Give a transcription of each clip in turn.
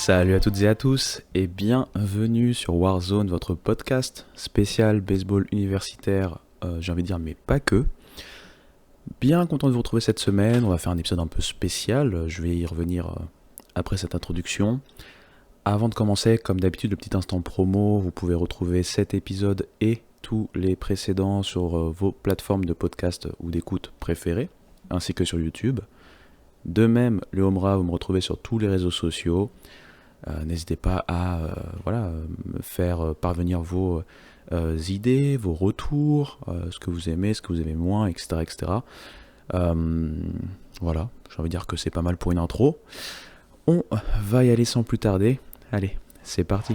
Salut à toutes et à tous et bienvenue sur Warzone, votre podcast spécial baseball universitaire, j'ai envie de dire mais pas que. Bien content de vous retrouver cette semaine, on va faire un épisode un peu spécial, je vais y revenir après cette introduction. Avant de commencer, comme d'habitude, le petit instant promo, vous pouvez retrouver cet épisode et tous les précédents sur vos plateformes de podcast ou d'écoute préférées, ainsi que sur YouTube. De même, le Homera, vous me retrouvez sur tous les réseaux sociaux. N'hésitez pas à me faire parvenir vos idées, vos retours, ce que vous aimez moins, etc. etc. Voilà, j'ai envie de dire que c'est pas mal pour une intro. On va y aller sans plus tarder. Allez, c'est parti.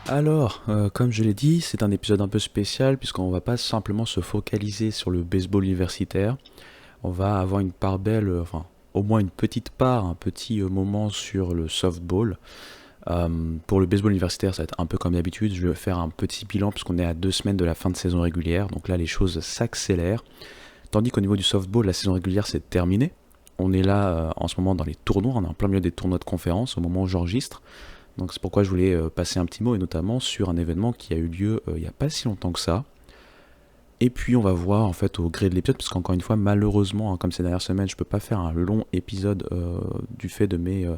Alors, comme je l'ai dit, c'est un épisode un peu spécial puisqu'on va pas simplement se focaliser sur le baseball universitaire. On va avoir une part belle, au moins une petite part, un petit moment sur le softball. Pour le baseball universitaire, ça va être un peu comme d'habitude. Je vais faire un petit bilan puisqu'on est à 2 semaines de la fin de saison régulière. Donc là, les choses s'accélèrent. Tandis qu'au niveau du softball, la saison régulière c'est terminé. On est là en ce moment dans les tournois. On est en plein milieu des tournois de conférence au moment où j'enregistre. Donc c'est pourquoi je voulais passer un petit mot, et notamment sur un événement qui a eu lieu il n'y a pas si longtemps que ça. Et puis on va voir en fait au gré de l'épisode, parce qu'encore une fois, malheureusement, comme ces dernières semaines, je ne peux pas faire un long épisode du fait de mes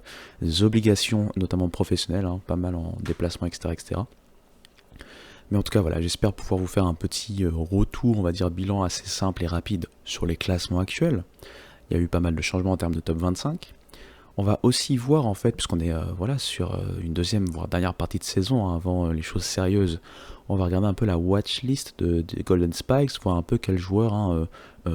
obligations, notamment professionnelles, pas mal en déplacement, etc., etc. Mais en tout cas, voilà, j'espère pouvoir vous faire un petit retour, on va dire bilan assez simple et rapide sur les classements actuels. Il y a eu pas mal de changements en termes de top 25. On va aussi voir en fait, puisqu'on est sur une deuxième voire dernière partie de saison, avant les choses sérieuses, on va regarder un peu la watchlist des Golden Spikes, voir un peu quels joueurs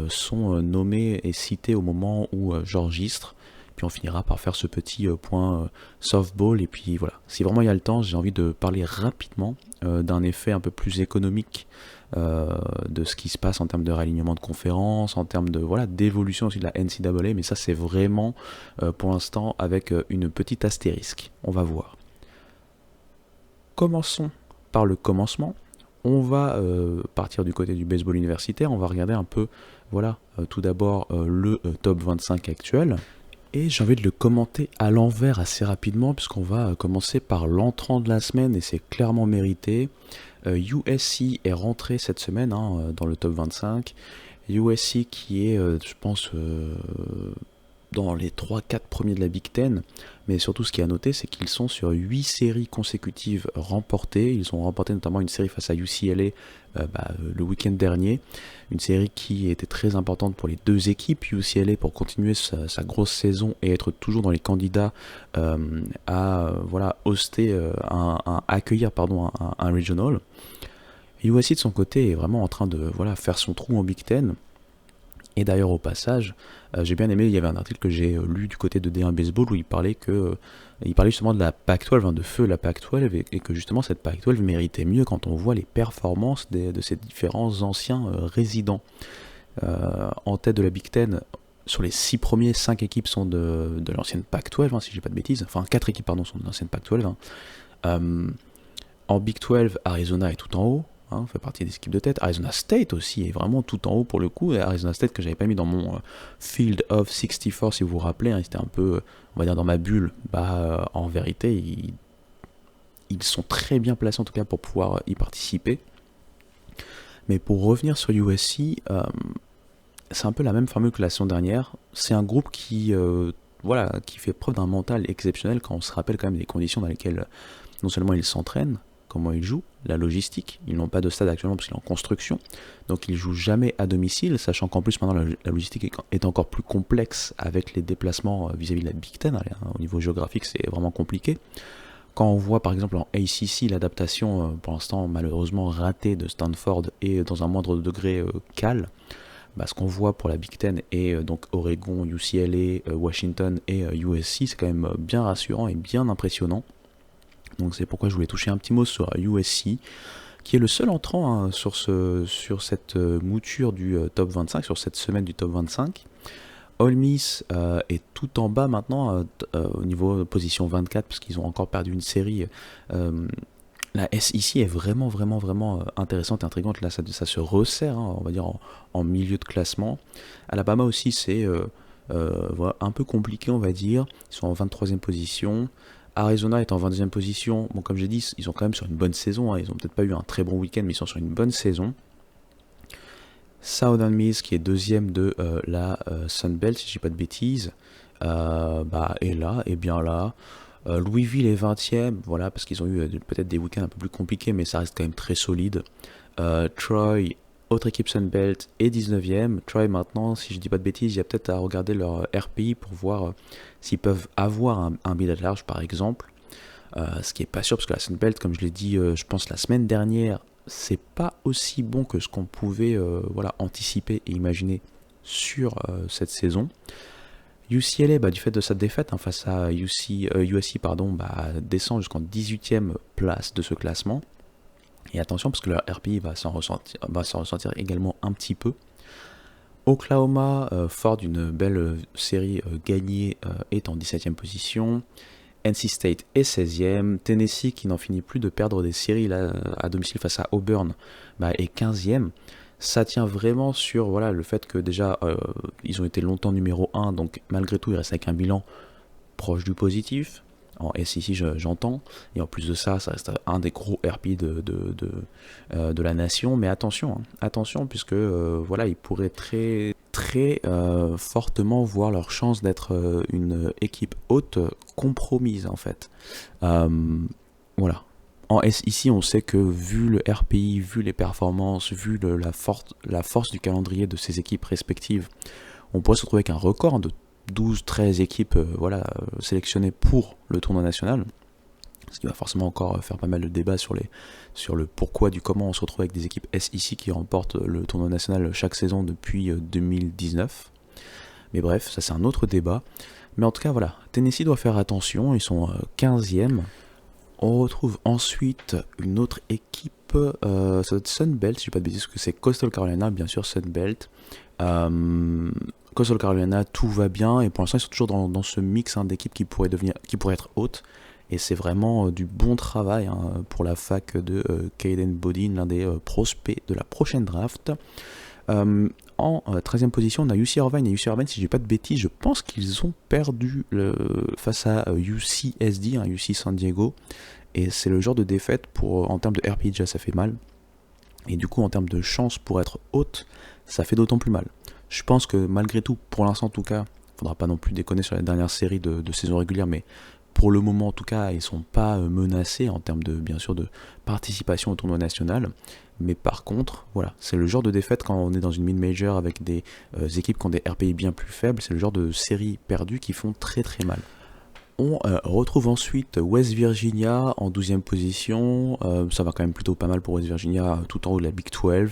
sont nommés et cités au moment où j'enregistre. Puis on finira par faire ce petit point softball. Et puis voilà, si vraiment il y a le temps, j'ai envie de parler rapidement d'un effet un peu plus économique de ce qui se passe en termes de réalignement de conférences, en termes de d'évolution aussi de la NCAA, mais ça c'est vraiment pour l'instant avec une petite astérisque, on va voir. Commençons par le commencement. On va partir du côté du baseball universitaire, on va regarder un peu, tout d'abord le top 25 actuel. Et j'ai envie de le commenter à l'envers assez rapidement, puisqu'on va commencer par l'entrant de la semaine, et c'est clairement mérité. USC est rentré cette semaine dans le top 25. USC qui est, je pense, dans les 3-4 premiers de la Big Ten. Mais surtout, ce qui est à noter, c'est qu'ils sont sur 8 séries consécutives remportées. Ils ont remporté notamment une série face à UCLA le week-end dernier. Une série qui était très importante pour les deux équipes. UCLA pour continuer sa grosse saison et être toujours dans les candidats à hoster, accueillir un regional. USC de son côté est vraiment en train de faire son trou en Big Ten. Et d'ailleurs au passage, j'ai bien aimé, il y avait un article que j'ai lu du côté de D1 Baseball où il parlait justement de la Pac-12, de feu la Pac-12, et que justement cette Pac-12 méritait mieux quand on voit les performances de ces différents anciens résidents. En tête de la Big Ten, sur les 6 premiers, 5 équipes sont de l'ancienne Pac-12, si je dis pas de bêtises, enfin 4 équipes sont de l'ancienne Pac-12. En Big 12, Arizona est tout en haut. Fait partie des équipes de tête. Arizona State aussi est vraiment tout en haut pour le coup. Et Arizona State que j'avais pas mis dans mon Field of 64 si vous vous rappelez, c'était un peu, on va dire, dans ma bulle. En vérité, ils sont très bien placés en tout cas pour pouvoir y participer. Mais pour revenir sur USC, c'est un peu la même formule que la saison dernière. C'est un groupe qui fait preuve d'un mental exceptionnel quand on se rappelle quand même des conditions dans lesquelles non seulement ils s'entraînent, comment ils jouent, la logistique. Ils n'ont pas de stade actuellement parce qu'il est en construction, donc ils jouent jamais à domicile, sachant qu'en plus maintenant la logistique est encore plus complexe avec les déplacements vis-à-vis de la Big Ten. Au niveau géographique, c'est vraiment compliqué. Quand on voit par exemple en ACC l'adaptation, pour l'instant malheureusement ratée de Stanford et dans un moindre degré Cal, ce qu'on voit pour la Big Ten et donc Oregon, UCLA, Washington et USC, c'est quand même bien rassurant et bien impressionnant. Donc c'est pourquoi je voulais toucher un petit mot sur USC, qui est le seul entrant sur cette mouture du top 25, sur cette semaine du top 25. Ole Miss est tout en bas maintenant, au niveau position 24, parce qu'ils ont encore perdu une série. La SEC est vraiment, vraiment, vraiment intéressante et intrigante. Là, ça se resserre, hein, on va dire, en milieu de classement. Alabama aussi, c'est voilà, un peu compliqué, on va dire. Ils sont en 23e position. Arizona est en 22e position. Bon, comme j'ai dit, ils sont quand même sur une bonne saison, hein. Ils ont peut-être pas eu un très bon week-end, mais ils sont sur une bonne saison. Southern Miss, qui est deuxième de la Sun Belt, si je dis pas de bêtises, est là, et bien là. Louisville est 20e, voilà, parce qu'ils ont eu peut-être des week-ends un peu plus compliqués, mais ça reste quand même très solide. Troy, autre équipe Sunbelt, est 19e. Troy, maintenant, si je dis pas de bêtises, il y a peut-être à regarder leur RPI pour voir s'ils peuvent avoir un bid at large, par exemple. Ce qui est pas sûr, parce que la Sunbelt, comme je l'ai dit, je pense la semaine dernière, c'est pas aussi bon que ce qu'on pouvait voilà, anticiper et imaginer sur cette saison. UCLA, du fait de sa défaite face à USC, descend jusqu'en 18e place de ce classement. Et attention, parce que leur RPI va s'en ressentir également un petit peu. Oklahoma, fort d'une belle série gagnée, est en 17e position. NC State est 16e. Tennessee, qui n'en finit plus de perdre des séries là, à domicile face à Auburn, est 15e. Ça tient vraiment sur voilà, le fait que déjà ils ont été longtemps numéro 1, donc malgré tout ils restent avec un bilan proche du positif. En SEC j'entends, et en plus de ça, ça reste un des gros RP de la nation, mais attention, attention, puisque voilà, ils pourraient très fortement voir leur chance d'être une équipe haute compromise en fait. Voilà. En SEC, on sait que vu le RPI, vu les performances, vu la force du calendrier de ces équipes respectives, on pourrait se retrouver avec un record de 12-13 équipes sélectionnées pour le tournoi national. Ce qui va forcément encore faire pas mal de débats sur le pourquoi du comment on se retrouve avec des équipes SEC qui remportent le tournoi national chaque saison depuis 2019. Mais bref, ça c'est un autre débat. Mais en tout cas, voilà, Tennessee doit faire attention, ils sont 15e. On retrouve ensuite une autre équipe, ça doit être Sunbelt, si je ne dis pas de bêtises, que c'est Coastal Carolina, bien sûr, Sunbelt. Coastal Carolina, tout va bien, et pour l'instant, ils sont toujours dans ce mix d'équipes qui pourraient être hautes. Et c'est vraiment du bon travail pour la fac de Caden Bodin, l'un des prospects de la prochaine draft. En 13e position, on a UC Irvine. Et UC Irvine, si je dis pas de bêtises, je pense qu'ils ont perdu face à UCSD, UC San Diego. Et c'est le genre de défaite en termes de RPI, déjà ça fait mal. Et du coup, en termes de chance pour être haute, ça fait d'autant plus mal. Je pense que malgré tout, pour l'instant en tout cas, faudra pas non plus déconner sur la dernière série de saison régulière, mais pour le moment en tout cas, ils sont pas menacés en termes de, bien sûr, de participation au tournoi national. Mais par contre, voilà, c'est le genre de défaite quand on est dans une mid-major avec des équipes qui ont des RPI bien plus faibles, c'est le genre de séries perdues qui font très très mal. On retrouve ensuite West Virginia en 12e position, ça va quand même plutôt pas mal pour West Virginia, tout en haut de la Big 12.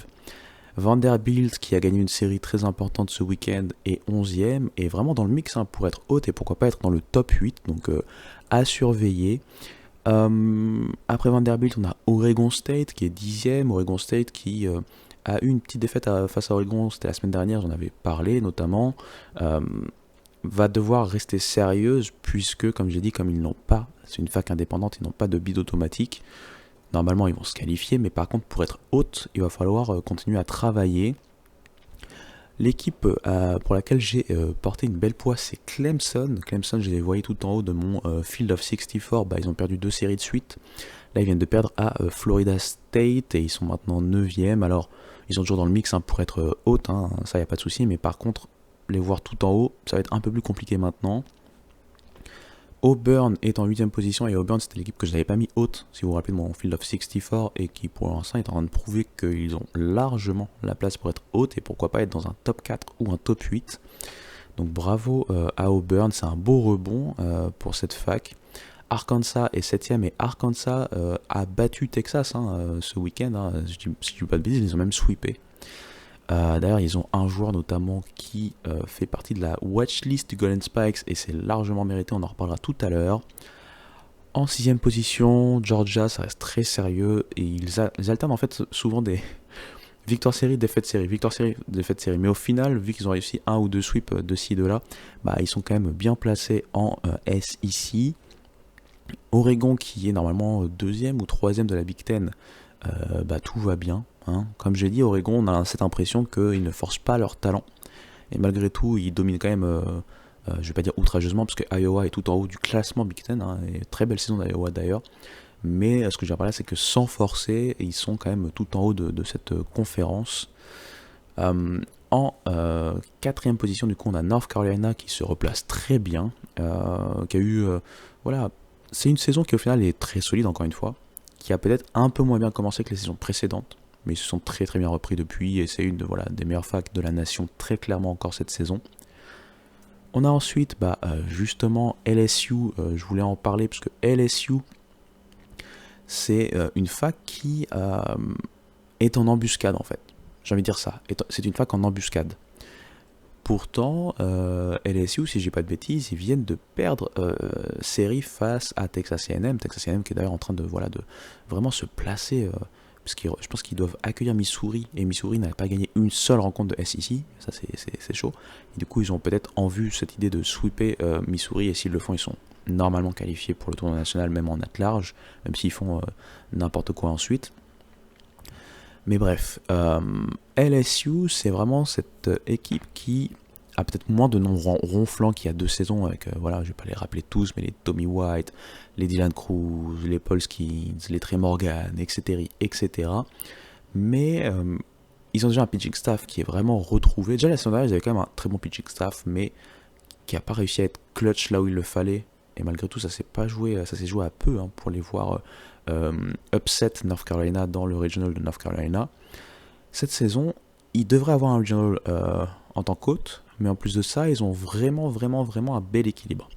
Vanderbilt, qui a gagné une série très importante ce week-end, est 11e, et vraiment dans le mix pour être haute et pourquoi pas être dans le top 8, donc à surveiller. Après Vanderbilt, on a Oregon State qui est 10e, Oregon State qui a eu une petite défaite face à Oregon, c'était la semaine dernière, j'en avais parlé notamment, va devoir rester sérieuse puisque, comme j'ai dit, comme ils n'ont pas, c'est une fac indépendante, ils n'ont pas de bid automatique. Normalement, ils vont se qualifier, mais par contre, pour être haute, il va falloir continuer à travailler. L'équipe pour laquelle j'ai porté une belle poisse, c'est Clemson. Clemson, je les voyais tout en haut de mon Field of 64. Ils ont perdu 2 séries de suite. Là, ils viennent de perdre à Florida State et ils sont maintenant 9e. Alors, ils sont toujours dans le mix pour être haute, ça, il n'y a pas de souci. Mais par contre, les voir tout en haut, ça va être un peu plus compliqué maintenant. Auburn est en 8e position, et Auburn c'était l'équipe que je n'avais pas mis haute, si vous vous rappelez de mon Field of 64, et qui pour l'instant est en train de prouver qu'ils ont largement la place pour être haute, et pourquoi pas être dans un top 4 ou un top 8. Donc bravo à Auburn, c'est un beau rebond pour cette fac. Arkansas est 7e, et Arkansas a battu Texas ce week-end, si je dis pas de bêtises, ils ont même sweepé. D'ailleurs, ils ont un joueur notamment qui fait partie de la watchlist du Golden Spikes et c'est largement mérité, on en reparlera tout à l'heure. En 6e position, Georgia, ça reste très sérieux et ils alternent en fait souvent victoire série, défaite série. Mais au final, vu qu'ils ont réussi un ou deux sweeps de ci, de là, bah, ils sont quand même bien placés en SEC. Oregon, qui est normalement deuxième ou troisième de la Big Ten, bah, tout va bien. Hein. Comme j'ai dit, Oregon, on a cette impression qu'ils ne forcent pas leur talent. Et malgré tout, ils dominent quand même, je vais pas dire outrageusement, parce que Iowa est tout en haut du classement Big Ten. Hein, et très belle saison d'Iowa d'ailleurs. Mais ce que je veux dire par là, c'est que sans forcer, ils sont quand même tout en haut de cette conférence. En quatrième position, du coup, on a North Carolina qui se replace très bien, qui a eu, voilà, c'est une saison qui au final est très solide encore une fois, qui a peut-être un peu moins bien commencé que les saisons précédentes, mais ils se sont très très bien repris depuis, et c'est une des meilleures facs de la nation très clairement encore cette saison. On a ensuite, justement, LSU, je voulais en parler, parce que LSU, c'est une fac qui est en embuscade en fait. J'ai envie de dire ça. C'est une fac en embuscade. Pourtant, LSU, si j'ai pas de bêtises, ils viennent de perdre série face à Texas A&M. Texas A&M qui est d'ailleurs en train de vraiment se placer, parce que je pense qu'ils doivent accueillir Missouri, et Missouri n'a pas gagné une seule rencontre de SEC. Ça, c'est chaud. Et du coup, ils ont peut-être en vue cette idée de sweeper Missouri, et s'ils le font, ils sont normalement qualifiés pour le tournoi national, même en at large, même s'ils font n'importe quoi ensuite. Mais bref, LSU, c'est vraiment cette équipe qui a peut-être moins de noms ronflants qu'il y a 2 saisons, avec, je vais pas les rappeler tous, mais les Tommy White, les Dylan Cruz, les Paul Skeens, les Trey Morgan, etc. Mais ils ont déjà un pitching staff qui est vraiment retrouvé. Déjà la saison dernière, ils avaient quand même un très bon pitching staff, mais qui n'a pas réussi à être clutch là où il le fallait. Et malgré tout, ça s'est joué à peu pour les voir upset North Carolina dans le regional de North Carolina. Cette saison, ils devraient avoir un regional en tant qu'hôte, mais en plus de ça, ils ont vraiment un bel équilibre.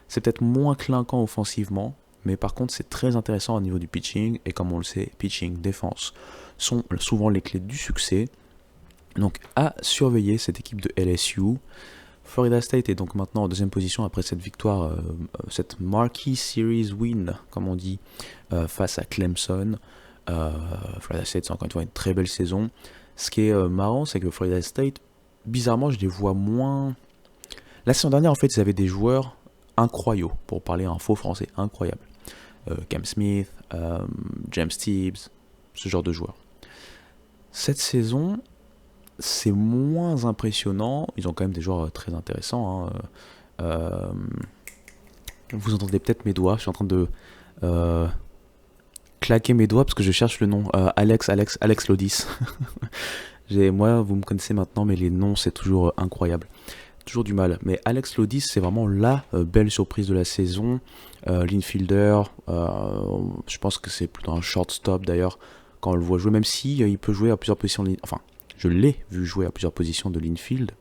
C'est peut-être moins clinquant offensivement, mais par contre, c'est très intéressant au niveau du pitching, et comme on le sait, pitching, défense sont souvent les clés du succès. Donc, à surveiller cette équipe de LSU. Florida State est donc maintenant en deuxième position après cette victoire, cette Marquee Series win, comme on dit, face à Clemson. Florida State, c'est encore une fois une très belle saison. Ce qui est marrant, c'est que Florida State, bizarrement, je les vois moins. La saison dernière, en fait, ils avaient des joueurs incroyables, pour parler un faux français, incroyable. Cam Smith, James Tibbs, ce genre de joueurs. Cette saison, c'est moins impressionnant. Ils ont quand même des joueurs très intéressants. Vous entendez peut-être mes doigts. Je suis en train de claquer mes doigts parce que je cherche le nom. Alex Lodis. Moi, vous me connaissez maintenant, mais les noms, c'est toujours incroyable. Toujours du mal. Mais Alex Lodis, c'est vraiment la belle surprise de la saison. L'infielder, je pense que c'est plutôt un shortstop d'ailleurs quand on le voit jouer, même si il peut jouer à plusieurs positions. Enfin, je l'ai vu jouer à plusieurs positions de l'infield,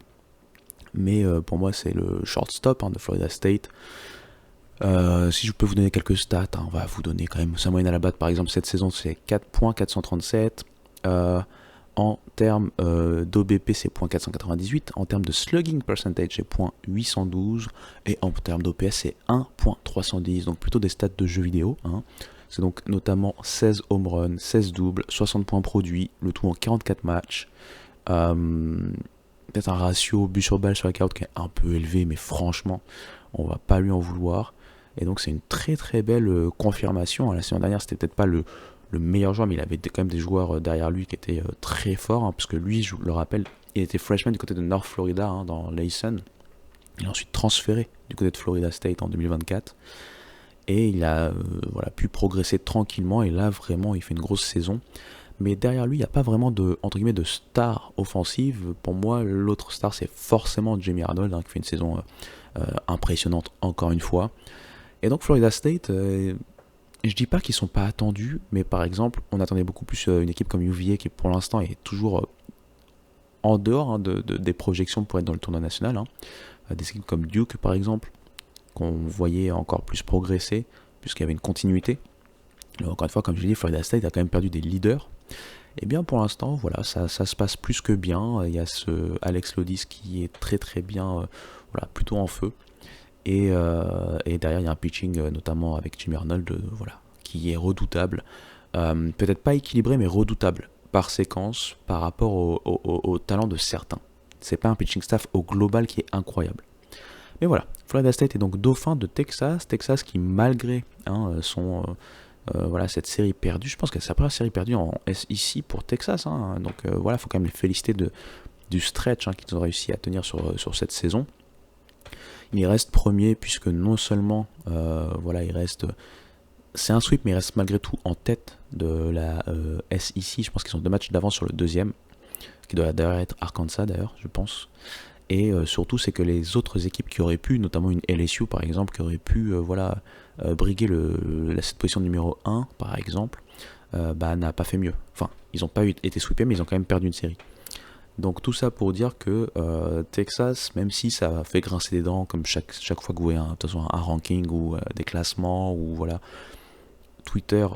mais pour moi c'est le shortstop de Florida State. Si je peux vous donner quelques stats, on va vous donner quand même sa moyenne à la batte. Par exemple, cette saison c'est 4.437. En termes d'OBP, c'est .498. En termes de slugging percentage, c'est .812. Et en termes d'OPS, c'est 1.310. Donc plutôt des stats de jeux vidéo. C'est donc notamment 16 home runs, 16 doubles, 60 points produits, le tout en 44 matchs. Peut-être un ratio but sur balle sur la carotte qui est un peu élevé, mais franchement, on va pas lui en vouloir. Et donc c'est une très très belle confirmation. La saison dernière, c'était peut-être pas le meilleur joueur, mais il avait quand même des joueurs derrière lui qui étaient très forts, parce que lui, je le rappelle, il était freshman du côté de North Florida, dans Layson. Il a ensuite transféré du côté de Florida State en 2024. Et il a pu progresser tranquillement, et là vraiment il fait une grosse saison. Mais derrière lui, il n'y a pas vraiment de, entre guillemets, de star offensive. Pour moi, l'autre star, c'est forcément Jamie Arnold, qui fait une saison impressionnante encore une fois. Et donc Florida State, je dis pas qu'ils sont pas attendus, mais par exemple, on attendait beaucoup plus une équipe comme UVA qui pour l'instant est toujours en dehors des projections pour être dans le tournoi national. Des équipes comme Duke par exemple, qu'on voyait encore plus progresser, puisqu'il y avait une continuité. Alors, encore une fois, comme je l'ai dit, Florida State a quand même perdu des leaders. Et bien pour l'instant, voilà, ça se passe plus que bien. Il y a ce Alex Lodis qui est très très bien, plutôt en feu. Et derrière, il y a un pitching, notamment avec Jimmy Arnold, qui est redoutable. Peut-être pas équilibré, mais redoutable. par séquence par rapport au talent de certains. C'est pas un pitching staff au global qui est incroyable. Mais voilà, Florida State est donc dauphin de Texas. Texas qui, malgré voilà, cette série perdue, je pense que c'est la première série perdue en SEC pour Texas. Donc voilà, il faut quand même les féliciter du stretch qu'ils ont réussi à tenir sur cette saison. Il reste premier puisque non seulement voilà, il reste... C'est un sweep, mais il reste malgré tout en tête de la SEC. Je pense qu'ils ont 2 matchs d'avance sur le deuxième, qui doit d'ailleurs être Arkansas d'ailleurs, je pense. Et surtout, c'est que les autres équipes qui auraient pu, notamment une LSU par exemple, qui aurait pu briguer cette position numéro 1 par exemple, n'a pas fait mieux. Enfin, ils n'ont pas été sweepés, mais ils ont quand même perdu une série. Donc tout ça pour dire que Texas, même si ça fait grincer des dents, comme chaque fois que vous voyez un ranking ou des classements, ou voilà, Twitter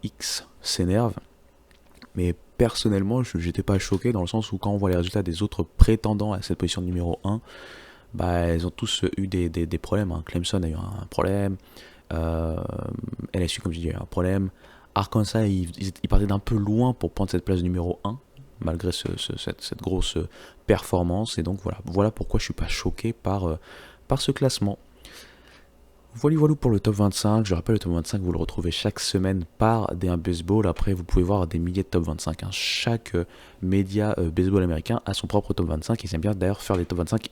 X s'énerve, mais personnellement, j'étais pas choqué dans le sens où quand on voit les résultats des autres prétendants à cette position numéro 1, ils ont tous eu des problèmes. Clemson a eu un problème, LSU, comme je dis, a eu un problème. Arkansas, ils partaient d'un peu loin pour prendre cette place numéro 1, malgré cette grosse performance. Et donc voilà pourquoi je suis pas choqué par ce classement. Voilà pour le top 25. Je rappelle, le top 25, vous le retrouvez chaque semaine par D1 Baseball. Après, vous pouvez voir des milliers de top 25. Chaque média baseball américain a son propre top 25. Ils aiment bien d'ailleurs faire des top 25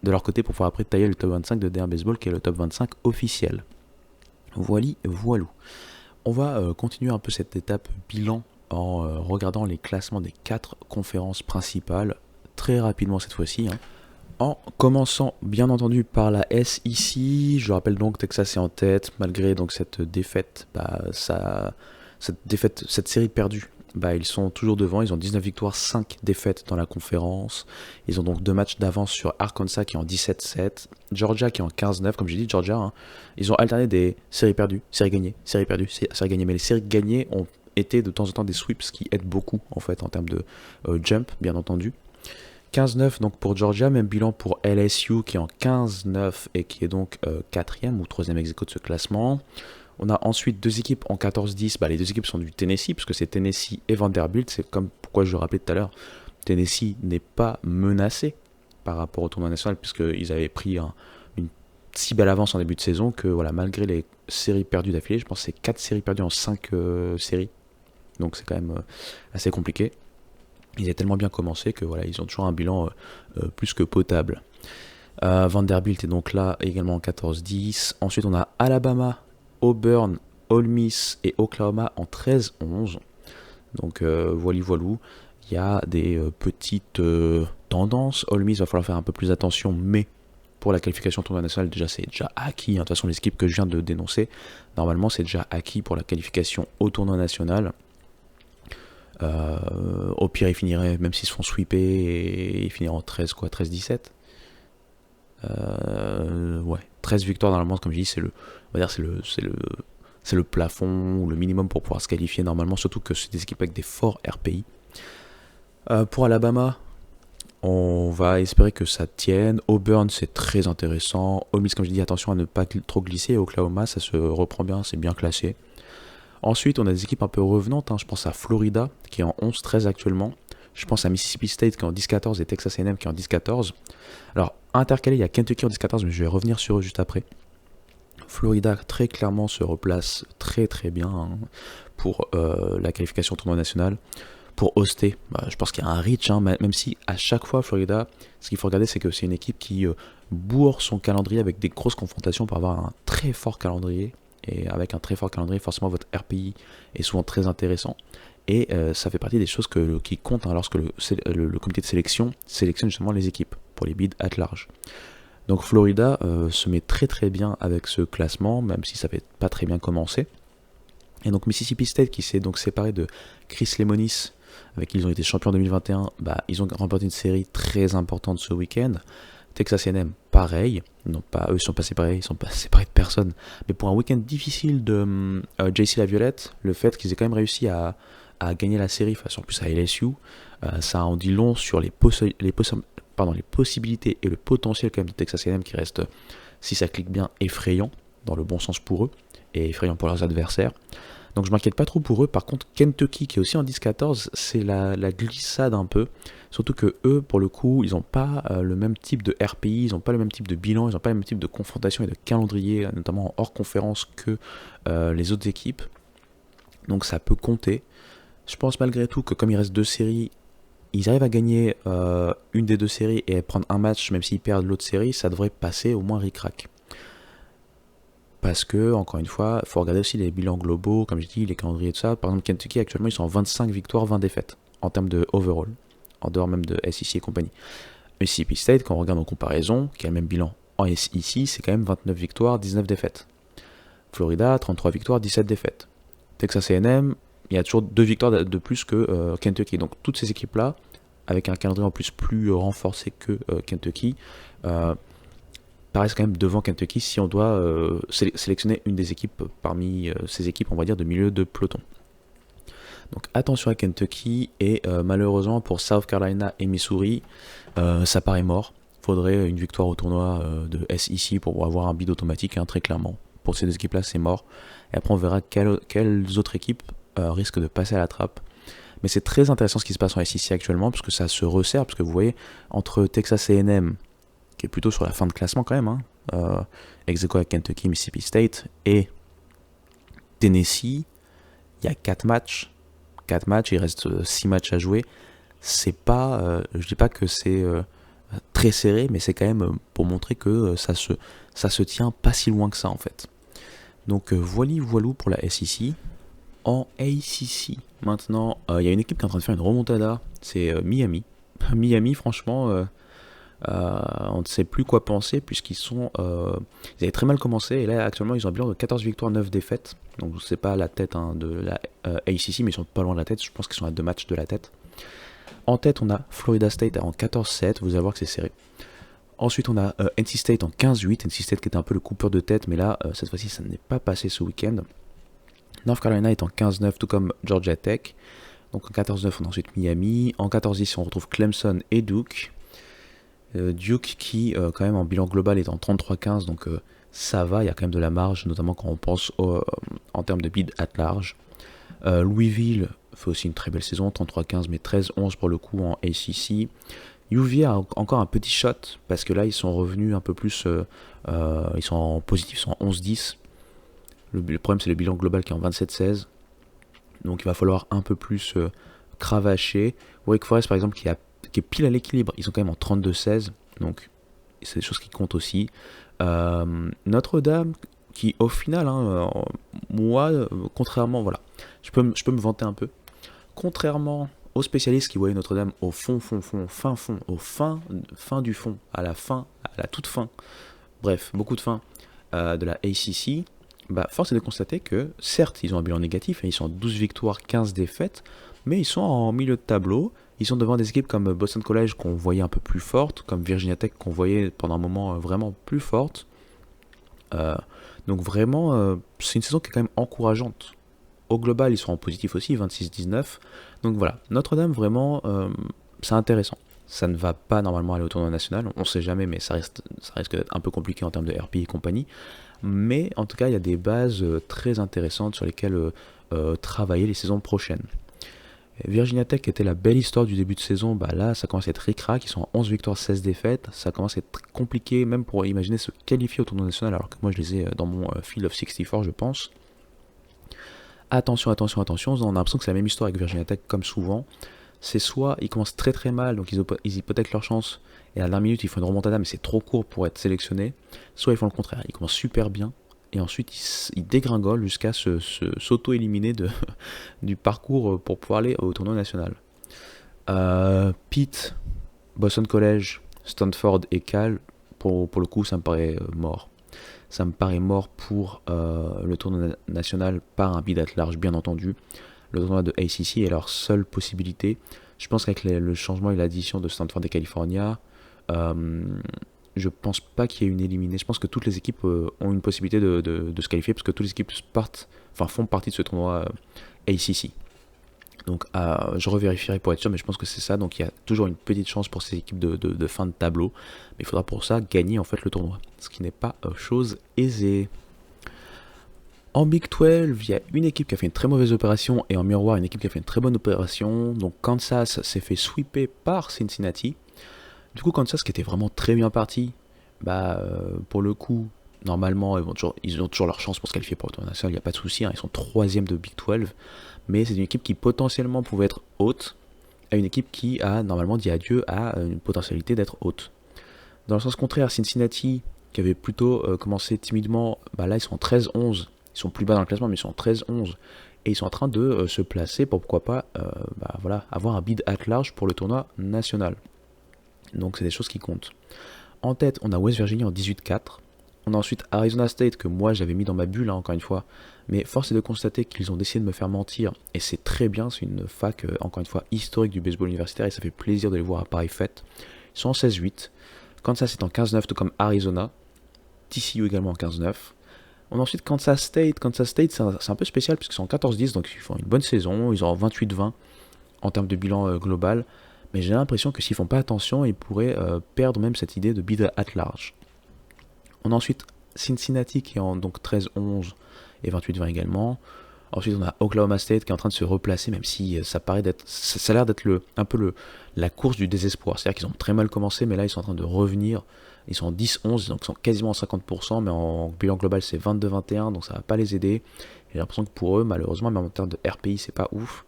de leur côté pour pouvoir après tailler le top 25 de D1 Baseball, qui est le top 25 officiel. Voilou. On va continuer un peu cette étape bilan en regardant les classements des 4 conférences principales, très rapidement cette fois-ci. En commençant bien entendu par la SEC, je rappelle donc Texas est en tête, malgré donc cette défaite, cette série perdue, ils sont toujours devant, ils ont 19 victoires, 5 défaites dans la conférence. Ils ont donc 2 matchs d'avance sur Arkansas qui est en 17-7, Georgia qui est en 15-9, comme j'ai dit, Georgia, ils ont alterné des séries perdues, séries gagnées, séries perdues, séries gagnées, mais les séries gagnées ont été de temps en temps des sweeps, ce qui aide beaucoup en fait en termes de jump, bien entendu. 15-9 donc pour Georgia, même bilan pour LSU qui est en 15-9 et qui est donc 4e ou 3e ex-aequo de ce classement. On a ensuite 2 équipes en 14-10, les 2 équipes sont du Tennessee, parce que c'est Tennessee et Vanderbilt, c'est comme pourquoi je le rappelais tout à l'heure, Tennessee n'est pas menacé par rapport au tournoi national, puisqu'ils avaient pris une si belle avance en début de saison que voilà, malgré les séries perdues d'affilée, je pense que c'est 4 séries perdues en 5 séries, donc c'est quand même assez compliqué. Ils avaient tellement bien commencé que voilà, ils ont toujours un bilan plus que potable. Vanderbilt est donc là également en 14-10. Ensuite, on a Alabama, Auburn, Ole Miss et Oklahoma en 13-11. Donc voilou. Il y a des petites tendances. Ole Miss va falloir faire un peu plus attention, mais pour la qualification au tournoi national, c'est déjà acquis. De toute façon, les équipes que je viens de dénoncer, normalement, c'est déjà acquis pour la qualification au tournoi national. Au pire, ils finiraient, même s'ils se font sweeper, et ils finiront en 13-17. 13 victoires normalement, comme je dis, c'est le plafond ou le minimum pour pouvoir se qualifier normalement, surtout que c'est des équipes avec des forts RPI. Pour Alabama, on va espérer que ça tienne. Auburn, c'est très intéressant. Ole Miss, comme je dis, attention à ne pas trop glisser. Oklahoma, ça se reprend bien, c'est bien classé. Ensuite, on a des équipes un peu revenantes. Je pense à Florida, qui est en 11-13 actuellement. Je pense à Mississippi State, qui est en 10-14, et Texas A&M, qui est en 10-14. Alors, intercalé, il y a Kentucky en 10-14, mais je vais revenir sur eux juste après. Florida, très clairement, se replace très très bien pour la qualification au tournoi national. Pour hoster, je pense qu'il y a un reach, même si à chaque fois, Florida, ce qu'il faut regarder, c'est que c'est une équipe qui bourre son calendrier avec des grosses confrontations pour avoir un très fort calendrier. Et avec un très fort calendrier, forcément votre RPI est souvent très intéressant. Et ça fait partie des choses qui comptent lorsque le comité de sélection sélectionne justement les équipes pour les bids at large. Donc Florida se met très très bien avec ce classement, même si ça fait pas très bien commencer. Et donc Mississippi State, qui s'est donc séparé de Chris Lemonis, avec qui ils ont été champions en 2021, ils ont remporté une série très importante ce week-end. Texas A&M, pareil, eux ils sont pas séparés de personne, mais pour un week-end difficile de JC Laviolette, le fait qu'ils aient quand même réussi à gagner la série face en plus à LSU, ça en dit long sur les possibilités et le potentiel quand même de Texas A&M qui reste, si ça clique bien, effrayant, dans le bon sens pour eux, et effrayant pour leurs adversaires. Donc je m'inquiète pas trop pour eux. Par contre, Kentucky, qui est aussi en 10-14, c'est la glissade un peu. Surtout que eux, pour le coup, ils n'ont pas le même type de RPI, ils n'ont pas le même type de bilan, ils n'ont pas le même type de confrontation et de calendrier, notamment en hors conférence, que les autres équipes. Donc ça peut compter. Je pense malgré tout que comme il reste 2 séries, ils arrivent à gagner une des 2 séries et à prendre un match, même s'ils perdent l'autre série, ça devrait passer au moins ric-rac. Parce que, encore une fois, il faut regarder aussi les bilans globaux, comme je dis, les calendriers de ça. Par exemple, Kentucky, actuellement, ils sont en 25 victoires, 20 défaites, en termes de overall, en dehors même de SEC et compagnie. Mississippi State, quand on regarde en comparaison, qui a le même bilan en SEC, c'est quand même 29 victoires, 19 défaites. Florida, 33 victoires, 17 défaites. Texas A&M, il y a toujours 2 victoires de plus que Kentucky. Donc, toutes ces équipes-là, avec un calendrier en plus renforcé que Kentucky, paraissent quand même devant Kentucky si on doit sélectionner une des équipes parmi ces équipes, on va dire, de milieu de peloton. Donc attention à Kentucky, et malheureusement pour South Carolina et Missouri, ça paraît mort. Il faudrait une victoire au tournoi de SEC pour avoir un bid automatique, très clairement. Pour ces deux équipes-là, c'est mort. Et après, on verra quelles autres équipes risquent de passer à la trappe. Mais c'est très intéressant ce qui se passe en SEC actuellement, parce que ça se resserre, parce que vous voyez, entre Texas A&M, qui est plutôt sur la fin de classement quand même, ex aequo avec Kentucky, Mississippi State, et Tennessee, il y a 4 matchs, il reste 6 matchs à jouer. C'est pas, je dis pas que c'est très serré, mais c'est quand même pour montrer que ça se tient pas si loin que ça en fait. Donc voilou pour la SEC. En ACC, maintenant, il y a une équipe qui est en train de faire une remontada, c'est Miami. Miami, franchement, on ne sait plus quoi penser, puisqu'ils sont, ils avaient très mal commencé, et là actuellement ils ont un bilan de 14 victoires, 9 défaites. Donc c'est pas la tête de la ACC, mais ils sont pas loin de la tête, je pense qu'ils sont à 2 matchs de la tête. En tête, on a Florida State en 14-7, vous allez voir que c'est serré. Ensuite, on a NC State en 15-8, NC State qui était un peu le coupeur de tête, mais là, cette fois-ci, ça n'est pas passé ce week-end. North Carolina est en 15-9, tout comme Georgia Tech. Donc en 14-9, on a ensuite Miami. En 14-10, on retrouve Clemson et Duke. Duke qui, quand même, en bilan global est en 33-15, donc ça va, il y a quand même de la marge, notamment quand on pense en termes de bid at large. Louisville fait aussi une très belle saison, 33-15, mais 13-11 pour le coup en ACC. UVA a encore un petit shot, parce que là, ils sont revenus un peu plus, ils sont en positif, ils sont en 11-10. Le problème, c'est le bilan global qui est en 27-16. Donc il va falloir un peu plus cravacher. Wake Forest, par exemple, qui est pile à l'équilibre, ils sont quand même en 32-16. Donc c'est des choses qui comptent aussi. Notre-Dame, qui au final, moi, contrairement, voilà, je peux me vanter un peu. Contrairement aux spécialistes qui voyaient Notre-Dame au fin du fond, à la toute fin, bref, beaucoup de fin de la ACC, force est de constater que, certes, ils ont un bilan négatif, ils sont en 12 victoires, 15 défaites, mais ils sont en milieu de tableau, ils sont devant des équipes comme Boston College qu'on voyait un peu plus fortes, comme Virginia Tech qu'on voyait pendant un moment vraiment plus forte. Donc vraiment, c'est une saison qui est quand même encourageante. Au global, ils sont en positif aussi, 26-19. Donc voilà, Notre-Dame, vraiment, c'est intéressant. Ça ne va pas normalement aller au tournoi national, on ne sait jamais, mais ça risque d'être un peu compliqué en termes de RP et compagnie. Mais en tout cas, il y a des bases très intéressantes sur lesquelles travailler les saisons prochaines. Virginia Tech était la belle histoire du début de saison, là ça commence à être ric-rac, ils sont en 11 victoires, 16 défaites, ça commence à être compliqué même pour imaginer se qualifier au tournoi national, alors que moi je les ai dans mon Field of 64 je pense. Attention, on a l'impression que c'est la même histoire avec Virginia Tech comme souvent. C'est soit ils commencent très très mal, donc ils hypothèquent leur chance, et à la dernière minute ils font une remontada mais c'est trop court pour être sélectionnés, soit ils font le contraire, ils commencent super bien, et ensuite ils dégringolent jusqu'à s'auto-éliminer du parcours pour pouvoir aller au tournoi national. Pitt, Boston College, Stanford et Cal, pour le coup ça me paraît mort. Ça me paraît mort pour le tournoi national par un bid at large, bien entendu. Le tournoi de ACC est leur seule possibilité. Je pense qu'avec le changement et l'addition de Stanford et California, je pense pas qu'il y ait une éliminée. Je pense que toutes les équipes ont une possibilité de se qualifier, parce que toutes les équipes font partie de ce tournoi ACC. Donc je revérifierai pour être sûr, mais je pense que c'est ça. Donc il y a toujours une petite chance pour ces équipes de fin de tableau. Mais il faudra pour ça gagner en fait le tournoi, ce qui n'est pas chose aisée. En Big 12, il y a une équipe qui a fait une très mauvaise opération et en miroir une équipe qui a fait une très bonne opération. Donc Kansas s'est fait sweeper par Cincinnati. Du coup Kansas qui était vraiment très bien parti, pour le coup, normalement ils ont toujours leur chance pour se qualifier pour le tournoi national, il n'y a pas de souci, hein, ils sont troisième de Big 12. Mais c'est une équipe qui potentiellement pouvait être haute à une équipe qui a normalement dit adieu à une potentialité d'être haute. Dans le sens contraire, Cincinnati, qui avait plutôt commencé timidement, là ils sont en 13-11, ils sont plus bas dans le classement mais ils sont en 13-11, et ils sont en train de se placer pour pourquoi pas avoir un bid at large pour le tournoi national. Donc c'est des choses qui comptent. En tête, on a West Virginia en 18-4. On a ensuite Arizona State, que moi j'avais mis dans ma bulle, hein, encore une fois. Mais force est de constater qu'ils ont décidé de me faire mentir. Et c'est très bien, c'est une fac, encore une fois, historique du baseball universitaire. Et ça fait plaisir de les voir à pareille fête. Ils sont en 16-8. Kansas est en 15-9, tout comme Arizona. TCU également en 15-9. On a ensuite Kansas State. Kansas State, c'est un peu spécial, puisqu'ils sont en 14-10, donc ils font une bonne saison. Ils ont 28-20 en termes de bilan global. Mais j'ai l'impression que s'ils font pas attention, ils pourraient perdre même cette idée de bid at large. On a ensuite Cincinnati qui est en donc 13-11 et 28-20 également. Ensuite, on a Oklahoma State qui est en train de se replacer, même si ça a l'air d'être la course du désespoir. C'est-à-dire qu'ils ont très mal commencé, mais là ils sont en train de revenir. Ils sont en 10-11, donc ils sont quasiment en 50%, mais en bilan global c'est 22-21, donc ça va pas les aider. J'ai l'impression que pour eux, malheureusement, même en termes de RPI, c'est pas ouf.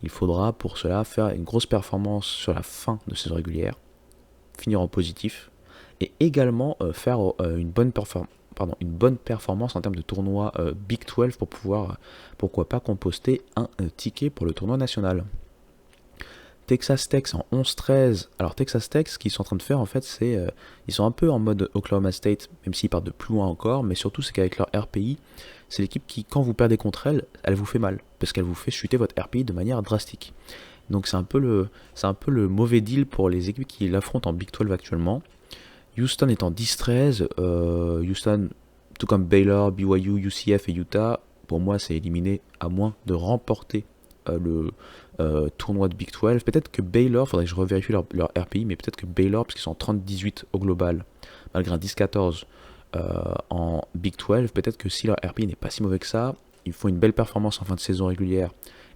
Il faudra pour cela faire une grosse performance sur la fin de saison régulière, finir en positif, et également faire une bonne performance en termes de tournoi Big 12 pour pouvoir, pourquoi pas, composter un ticket pour le tournoi national. Texas Tech en 11-13. Alors Texas Tech, ce qu'ils sont en train de faire en fait, c'est ils sont un peu en mode Oklahoma State, même s'ils partent de plus loin encore, mais surtout c'est qu'avec leur RPI, c'est l'équipe qui, quand vous perdez contre elle, elle vous fait mal, parce qu'elle vous fait chuter votre RPI de manière drastique. Donc c'est un peu le mauvais deal pour les équipes qui l'affrontent en Big 12 actuellement. Houston est en 10-13. Houston, tout comme Baylor, BYU, UCF et Utah, pour moi c'est éliminé à moins de remporter le tournoi de Big 12. Peut-être que Baylor, faudrait que je revérifie leur RPI, mais peut-être que Baylor, parce qu'ils sont en 30-18 au global, malgré un 10-14 en Big 12, peut-être que si leur RPI n'est pas si mauvais que ça, ils font une belle performance en fin de saison régulière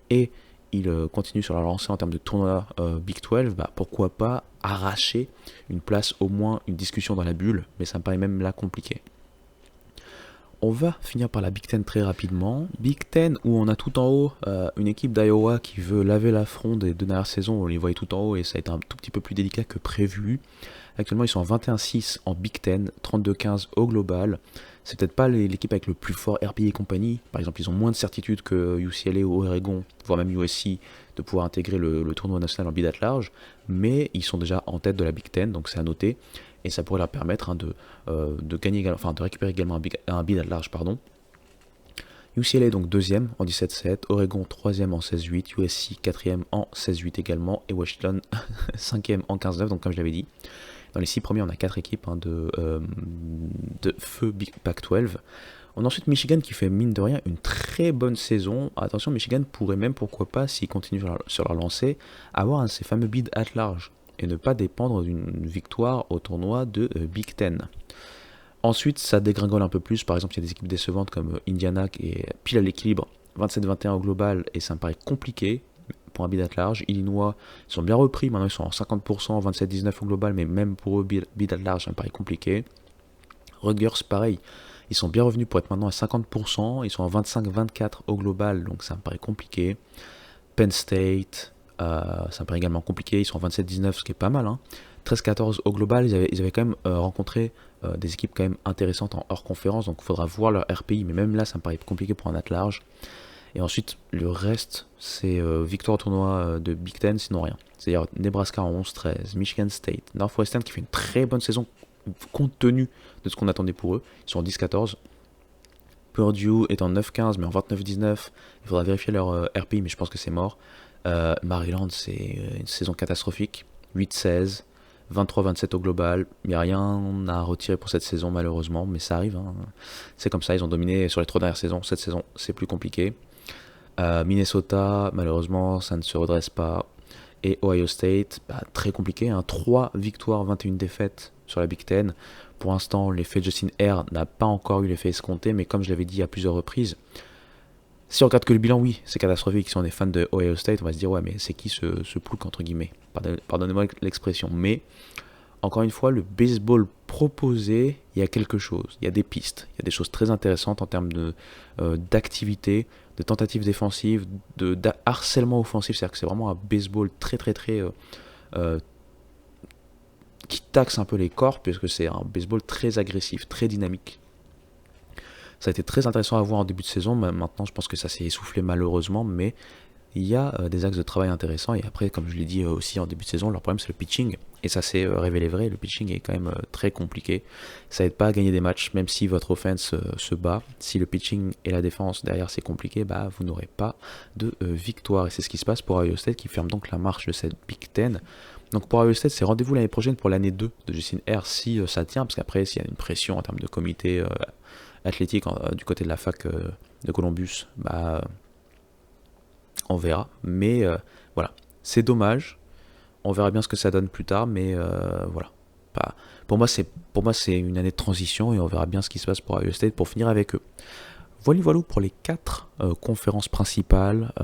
et ils continuent sur leur lancée en termes de tournoi Big 12, pourquoi pas arracher une place, au moins une discussion dans la bulle, mais ça me paraît même là compliqué. On va finir par la Big Ten très rapidement. Big Ten où on a tout en haut une équipe d'Iowa qui veut laver l'affront des 2 dernières saisons, on les voyait tout en haut et ça a été un tout petit peu plus délicat que prévu. Actuellement ils sont en 21-6 en Big Ten, 32-15 au global. C'est peut-être pas l'équipe avec le plus fort RPI et compagnie. Par exemple, ils ont moins de certitude que UCLA ou Oregon, voire même USC, de pouvoir intégrer le tournoi national en bid at large. Mais ils sont déjà en tête de la Big Ten, donc c'est à noter. Et ça pourrait leur permettre de gagner, de récupérer également un bid at large. UCLA donc deuxième en 17-7, Oregon troisième en 16-8, USC quatrième en 16-8 également, et Washington cinquième en 15-9, donc comme je l'avais dit. Dans les 6 premiers, on a 4 équipes de feu Big Pac-12. On a ensuite Michigan qui fait, mine de rien, une très bonne saison. Attention, Michigan pourrait même, pourquoi pas, s'ils continuent sur leur lancée, avoir ces fameux bids at large et ne pas dépendre d'une victoire au tournoi de Big Ten. Ensuite, ça dégringole un peu plus. Par exemple, il y a des équipes décevantes comme Indiana qui est pile à l'équilibre, 27-21 au global, et ça me paraît compliqué pour un bid at large. Illinois, ils sont bien repris, maintenant ils sont en 50%, 27-19 au global, mais même pour eux, bid at large, ça me paraît compliqué. Rutgers, pareil, ils sont bien revenus pour être maintenant à 50%, ils sont en 25-24 au global, donc ça me paraît compliqué. Penn State, ça me paraît également compliqué, ils sont en 27-19, ce qui est pas mal, 13-14 au global, ils avaient quand même rencontré des équipes quand même intéressantes en hors conférence, donc il faudra voir leur RPI, mais même là ça me paraît compliqué pour un at large. Et ensuite, le reste, c'est victoire au tournoi de Big Ten, sinon rien. C'est-à-dire Nebraska en 11-13, Michigan State, Northwestern qui fait une très bonne saison compte tenu de ce qu'on attendait pour eux. Ils sont en 10-14. Purdue est en 9-15, mais en 29-19. Il faudra vérifier leur RPI, mais je pense que c'est mort. Maryland, c'est une saison catastrophique. 8-16, 23-27 au global. Il n'y a rien à retirer pour cette saison, malheureusement, mais ça arrive. C'est comme ça, ils ont dominé sur les 3 dernières saisons. Cette saison, c'est plus compliqué. Minnesota, malheureusement, ça ne se redresse pas. Et Ohio State, très compliqué. 3 victoires, 21 défaites sur la Big Ten. Pour l'instant, l'effet Justin Hare n'a pas encore eu l'effet escompté, mais comme je l'avais dit à plusieurs reprises, si on regarde que le bilan, oui, c'est catastrophique. Si on est fan de Ohio State, on va se dire, ouais, mais c'est qui ce plouc, entre guillemets. Pardonnez-moi l'expression. Mais, encore une fois, le baseball proposé, il y a quelque chose. Il y a des pistes. Il y a des choses très intéressantes en termes d'activité, de tentatives défensives, de harcèlement offensif. C'est-à-dire que c'est vraiment un baseball très, très, très... qui taxe un peu les corps, puisque c'est un baseball très agressif, très dynamique. Ça a été très intéressant à voir en début de saison. Maintenant, je pense que ça s'est essoufflé malheureusement, mais il y a des axes de travail intéressants. Et après, comme je l'ai dit aussi en début de saison, leur problème c'est le pitching. Et ça s'est révélé vrai. Le pitching est quand même très compliqué. Ça aide pas à gagner des matchs, même si votre offense se bat. Si le pitching et la défense derrière c'est compliqué, bah vous n'aurez pas de victoire. Et c'est ce qui se passe pour Ohio State qui ferme donc la marche de cette Big Ten. Donc pour Ohio State, c'est rendez-vous l'année prochaine pour l'année 2 de Justin Hare si ça tient, parce qu'après, s'il y a une pression en termes de comité athlétique du côté de la fac de Columbus, bah on verra. Mais voilà, c'est dommage. On verra bien ce que ça donne plus tard, mais voilà. Pour moi, c'est une année de transition et on verra bien ce qui se passe pour Ohio State pour finir avec eux. Voilà pour les 4 conférences principales. Il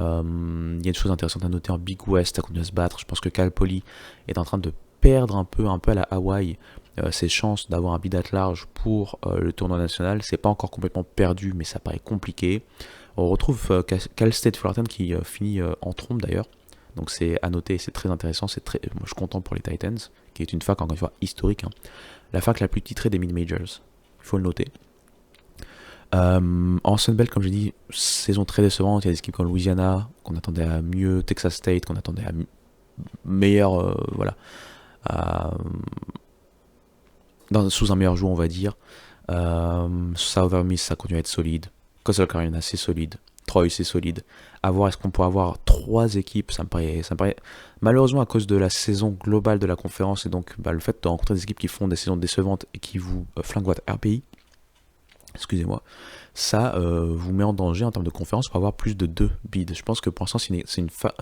y a une chose intéressante à noter en Big West, ça continue à se battre. Je pense que Cal Poly est en train de perdre un peu à la Hawaii ses chances d'avoir un bid at large pour le tournoi national. C'est pas encore complètement perdu, mais ça paraît compliqué. On retrouve Cal State Fullerton qui finit en trompe d'ailleurs. Donc c'est à noter, c'est très intéressant. Moi, je suis content pour les Titans, qui est une fac encore une fois historique. La fac la plus titrée des mid-majors, il faut le noter. En Sunbelt, comme je dis, saison très décevante. Il y a des équipes comme Louisiana qu'on attendait à mieux, Texas State qu'on attendait à meilleur, sous un meilleur jour, on va dire. Southern Miss, ça continue à être solide. Coastal Carolina, c'est solide. Troy, c'est solide. À voir, est-ce qu'on pourrait avoir 3 équipes, ça me paraît malheureusement à cause de la saison globale de la conférence et donc le fait de rencontrer des équipes qui font des saisons décevantes et qui vous flinguent votre RPI. Excusez-moi, ça vous met en danger en termes de conférence pour avoir plus de 2 bids. Je pense que pour l'instant c'est une fac.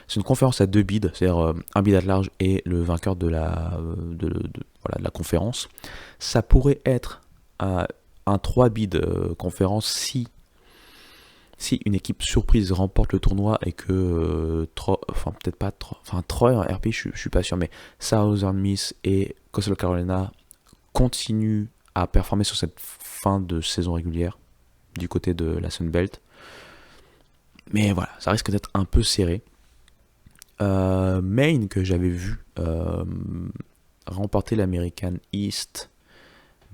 C'est une conférence à 2 bids, c'est-à-dire un bid à large et le vainqueur de la conférence. Ça pourrait être un 3 bids conférence si une équipe surprise remporte le tournoi et que Troy en RP, je suis pas sûr, mais Southern Miss et Coastal Carolina continuent à performer sur cette fin de saison régulière du côté de la Sunbelt. Mais voilà, ça risque d'être un peu serré. Maine, que j'avais vu remporter l'American East,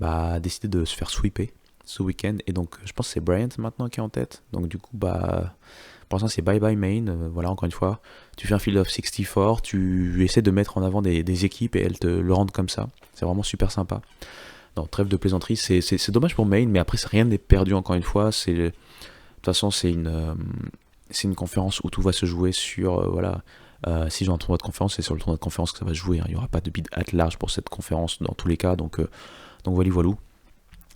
a décidé de se faire sweeper ce week-end. Et donc, je pense que c'est Bryant maintenant qui est en tête. Donc, du coup, pour l'instant, c'est bye bye Maine. Voilà, encore une fois, tu fais un field of 64, tu essaies de mettre en avant des équipes et elles te le rendent comme ça. C'est vraiment super sympa. Non, trêve de plaisanterie, c'est dommage pour Maine, mais après, rien n'est perdu encore une fois. De toute façon, c'est une conférence où tout va se jouer sur, si j'ai un tournoi de conférence, c'est sur le tournoi de conférence que ça va se jouer. Il n'y aura pas de bid at large pour cette conférence dans tous les cas, donc voilà.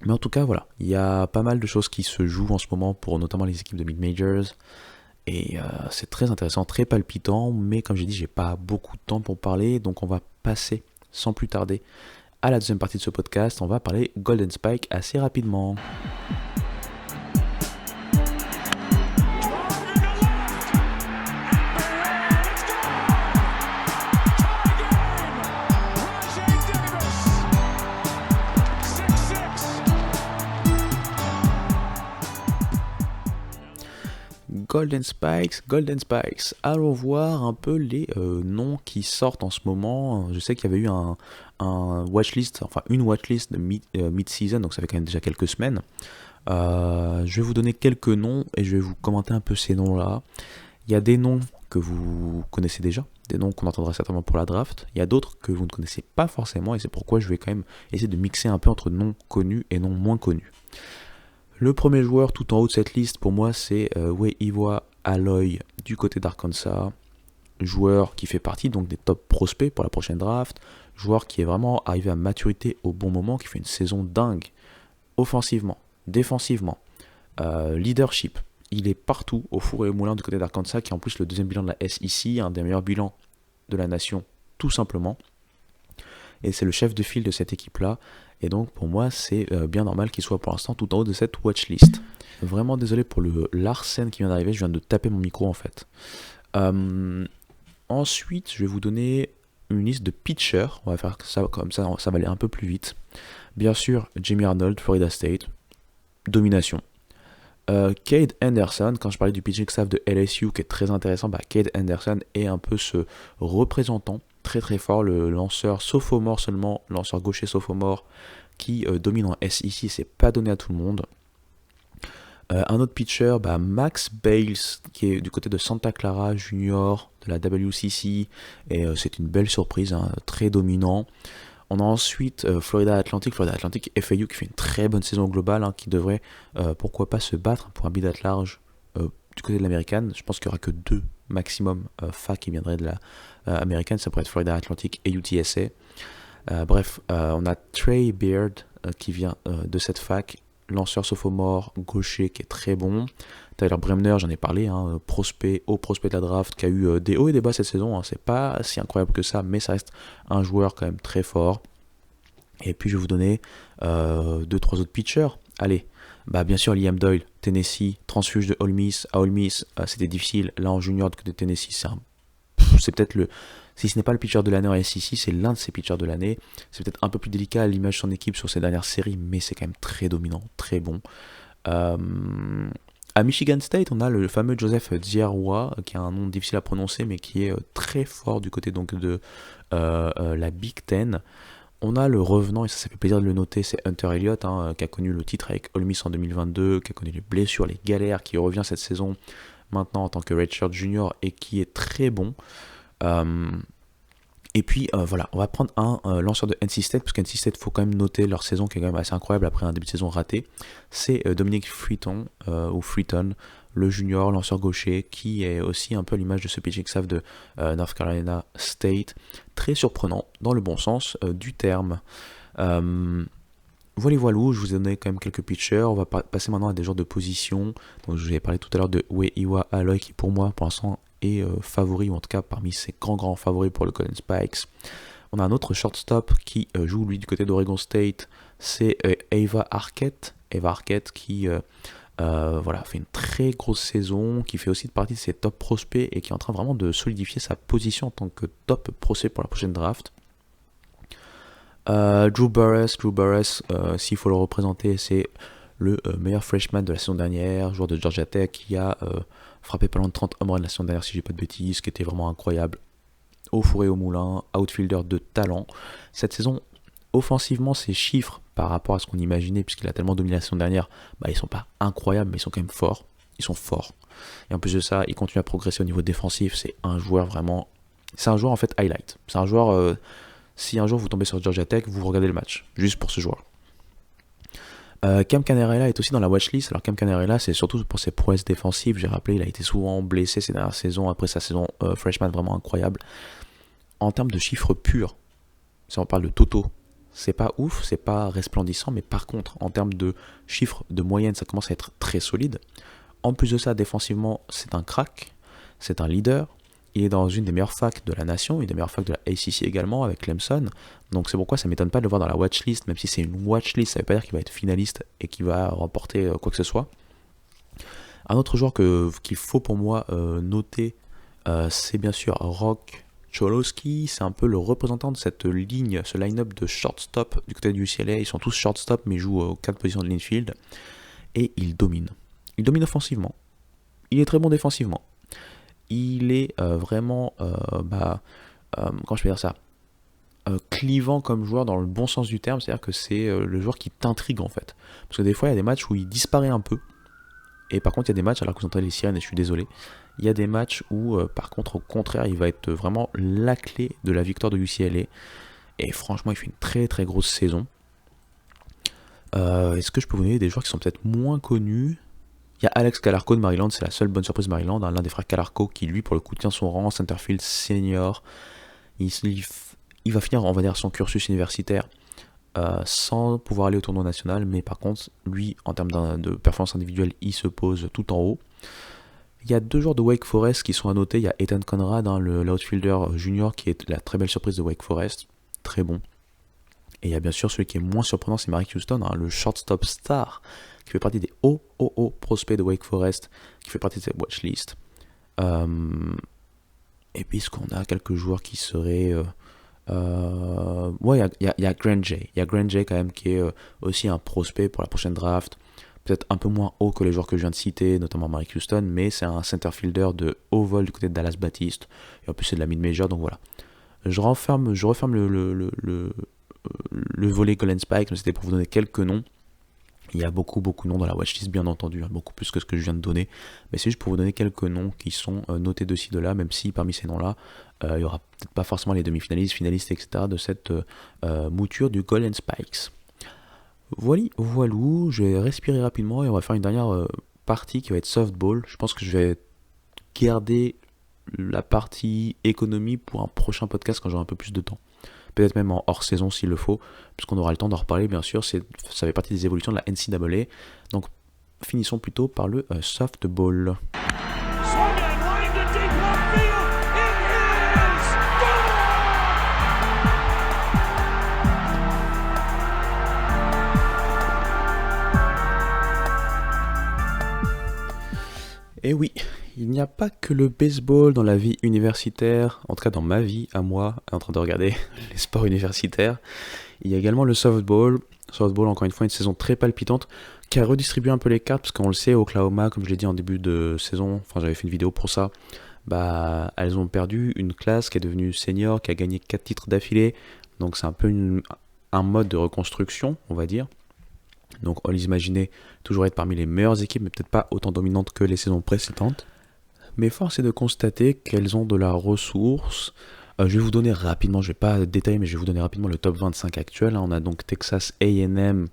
Mais en tout cas, voilà, il y a pas mal de choses qui se jouent en ce moment pour notamment les équipes de mid-majors. Et c'est très intéressant, très palpitant, mais comme j'ai dit, j'ai pas beaucoup de temps pour parler, donc on va passer sans plus tarder à la deuxième partie de ce podcast. On va parler Golden Spike assez rapidement. Golden Spikes. Allons voir un peu les noms qui sortent en ce moment. Je sais qu'il y avait eu un watchlist, enfin une watchlist de mid-season, donc ça fait quand même déjà quelques semaines. Je vais vous donner quelques noms et je vais vous commenter un peu ces noms-là. Il y a des noms que vous connaissez déjà, des noms qu'on entendra certainement pour la draft. Il y a d'autres que vous ne connaissez pas forcément et c'est pourquoi je vais quand même essayer de mixer un peu entre noms connus et noms moins connus. Le premier joueur tout en haut de cette liste pour moi c'est Weiwa Aloy du côté d'Arkansas, joueur qui fait partie donc des top prospects pour la prochaine draft, joueur qui est vraiment arrivé à maturité au bon moment, qui fait une saison dingue, offensivement, défensivement, leadership, il est partout au four et au moulin du côté d'Arkansas, qui est en plus le deuxième bilan de la SEC, un des meilleurs bilans de la nation tout simplement, et c'est le chef de file de cette équipe là. Et donc pour moi c'est bien normal qu'il soit pour l'instant tout en haut de cette watchlist. Vraiment désolé pour le Larsen qui vient d'arriver, je viens de taper mon micro en fait. Ensuite je vais vous donner une liste de pitchers, on va faire ça comme ça, ça va aller un peu plus vite. Bien sûr Jamie Arnold, Florida State, domination. Cade Henderson, quand je parlais du pitching staff de LSU qui est très intéressant, Cade Henderson est un peu ce représentant très très fort, le lanceur sophomore seulement, lanceur gaucher sophomore qui domine en SEC, c'est pas donné à tout le monde. Un autre pitcher, Max Bales, qui est du côté de Santa Clara Junior, de la WCC, et c'est une belle surprise, hein, très dominant. On a ensuite Florida Atlantic FAU qui fait une très bonne saison globale, hein, qui devrait pourquoi pas se battre pour un bid at large du côté de l'américaine. Je pense qu'il n'y aura que 2 maximum facs qui viendraient de la américaine, ça pourrait être Florida Atlantic et UTSA. On a Trey Beard qui vient de cette fac, lanceur sophomore gaucher qui est très bon. Tyler Bremner, j'en ai parlé, hein, prospect de la draft qui a eu des hauts et des bas cette saison, hein, c'est pas si incroyable que ça, mais ça reste un joueur quand même très fort. Et puis je vais vous donner 2-3 autres pitchers. Allez, bien sûr Liam Doyle, Tennessee, transfuge de Ole Miss. À Ole Miss, c'était difficile. Là en junior de Tennessee, c'est peut-être si ce n'est pas le pitcher de l'année en SEC, c'est l'un de ses pitchers de l'année. C'est peut-être un peu plus délicat à l'image de son équipe sur ses dernières séries, mais c'est quand même très dominant, très bon. À Michigan State, on a le fameux Joseph Dzierwa, qui a un nom difficile à prononcer, mais qui est très fort du côté donc de la Big Ten. On a le revenant, et ça fait plaisir de le noter, c'est Hunter Elliott, hein, qui a connu le titre avec Ole Miss en 2022, qui a connu les blessures, les galères, qui revient cette saison maintenant en tant que redshirt junior et qui est très bon. Et puis voilà, on va prendre un lanceur de NC State, parce qu'NC State, il faut quand même noter leur saison qui est quand même assez incroyable après un début de saison raté. C'est Dominic Freeton, le junior lanceur gaucher, qui est aussi un peu à l'image de ce pitching staff de North Carolina State. Très surprenant, dans le bon sens du terme. Voilà, je vous ai donné quand même quelques pitchers. On va passer maintenant à des genres de position. Donc, je vous ai parlé tout à l'heure de Weiwa Aloy, qui pour moi, pour l'instant, est favori, ou en tout cas parmi ses grands favoris pour le Golden Spikes. On a un autre shortstop qui joue lui du côté d'Oregon State, c'est Ava Arquette qui fait une très grosse saison, qui fait aussi partie de ses top prospects et qui est en train vraiment de solidifier sa position en tant que top prospect pour la prochaine draft. Drew Burress, s'il faut le représenter, c'est le meilleur freshman de la saison dernière, joueur de Georgia Tech qui a frappé pas loin de 30 home runs la saison dernière si j'ai pas de bêtises, qui était vraiment incroyable. Au four et au moulin, outfielder de talent. Cette saison, offensivement, ses chiffres par rapport à ce qu'on imaginait, puisqu'il a tellement dominé la saison dernière, ils sont pas incroyables, mais ils sont quand même forts. Ils sont forts. Et en plus de ça, il continue à progresser au niveau défensif. C'est un joueur en fait highlight. C'est un joueur, si un jour vous tombez sur Georgia Tech, vous regardez le match, juste pour ce joueur. Cam Canarella est aussi dans la watchlist. Alors Cam Canarella, c'est surtout pour ses prouesses défensives. J'ai rappelé, il a été souvent blessé ces dernières saisons, après sa saison freshman vraiment incroyable. En termes de chiffres purs, si on parle de Toto, c'est pas ouf, c'est pas resplendissant, mais par contre, en termes de chiffres de moyenne, ça commence à être très solide. En plus de ça, défensivement, c'est un crack, c'est un leader. Il est dans une des meilleures facs de la nation, une des meilleures facs de la ACC également, avec Clemson. Donc c'est pourquoi ça ne m'étonne pas de le voir dans la watchlist, même si c'est une watchlist, ça ne veut pas dire qu'il va être finaliste et qu'il va remporter quoi que ce soit. Un autre joueur qu'il faut pour moi noter, c'est bien sûr Rock Cholowski. C'est un peu le représentant de cette ligne, ce line-up de shortstop du côté du UCLA. Ils sont tous shortstop, mais ils jouent aux 4 positions de l'infield. Et il domine. Il domine offensivement. Il est très bon défensivement. Il est vraiment, comment je peux dire ça, clivant comme joueur dans le bon sens du terme, c'est-à-dire que c'est le joueur qui t'intrigue en fait. Parce que des fois il y a des matchs où il disparaît un peu, et par contre il y a des matchs, alors que vous entendez les sirènes et je suis désolé, il y a des matchs où par contre au contraire il va être vraiment la clé de la victoire de UCLA, et franchement il fait une très très grosse saison. Est-ce que je peux vous donner des joueurs qui sont peut-être moins connus? Il y a Alex Calarco de Maryland, c'est la seule bonne surprise de Maryland, hein, l'un des frères Calarco qui lui pour le coup tient son rang, centerfield senior. Il va finir, on va dire, son cursus universitaire sans pouvoir aller au tournoi national, mais par contre lui en termes de performance individuelle il se pose tout en haut. Il y a 2 joueurs de Wake Forest qui sont à noter. Il y a Ethan Conrad, hein, l'outfielder junior qui est la très belle surprise de Wake Forest, très bon. Et il y a bien sûr celui qui est moins surprenant, c'est Malik Houston, hein, le shortstop star, qui fait partie des hauts prospects de Wake Forest, qui fait partie de cette watchlist. Et puisqu'on a quelques joueurs qui seraient... ouais, il y a Grant J. Il y a Grant J quand même qui est aussi un prospect pour la prochaine draft. Peut-être un peu moins haut que les joueurs que je viens de citer, notamment Malik Houston, mais c'est un center fielder de haut vol du côté de Dallas Baptiste. Et en plus c'est de la mid-major, donc voilà. Je referme le volet Golden Spike, mais c'était pour vous donner quelques noms. Il y a beaucoup de noms dans la watchlist, bien entendu, hein, beaucoup plus que ce que je viens de donner. Mais c'est juste pour vous donner quelques noms qui sont notés de ci, de là, même si parmi ces noms-là, il n'y aura peut-être pas forcément les demi-finalistes, finalistes, etc. de cette mouture du Golden Spikes. Voilou, je vais respirer rapidement et on va faire une dernière partie qui va être softball. Je pense que je vais garder la partie économie pour un prochain podcast quand j'aurai un peu plus de temps. Peut-être même en hors saison s'il le faut, puisqu'on aura le temps d'en reparler bien sûr, ça fait partie des évolutions de la NCAA. Donc finissons plutôt par le softball. Et oui, il n'y a pas que le baseball dans la vie universitaire, en tout cas dans ma vie, à moi, en train de regarder les sports universitaires. Il y a également le softball. Softball, encore une fois, une saison très palpitante qui a redistribué un peu les cartes, parce qu'on le sait, Oklahoma, comme je l'ai dit en début de saison, enfin j'avais fait une vidéo pour ça, bah elles ont perdu une classe qui est devenue senior, qui a gagné 4 titres d'affilée, donc c'est un peu un mode de reconstruction, on va dire. Donc on les imaginait toujours être parmi les meilleures équipes, mais peut-être pas autant dominantes que les saisons précédentes. Mais force est de constater qu'elles ont de la ressource. Je vais vous donner rapidement, je ne vais pas détailler, mais je vais vous donner rapidement le top 25 actuel. On a donc Texas A&M,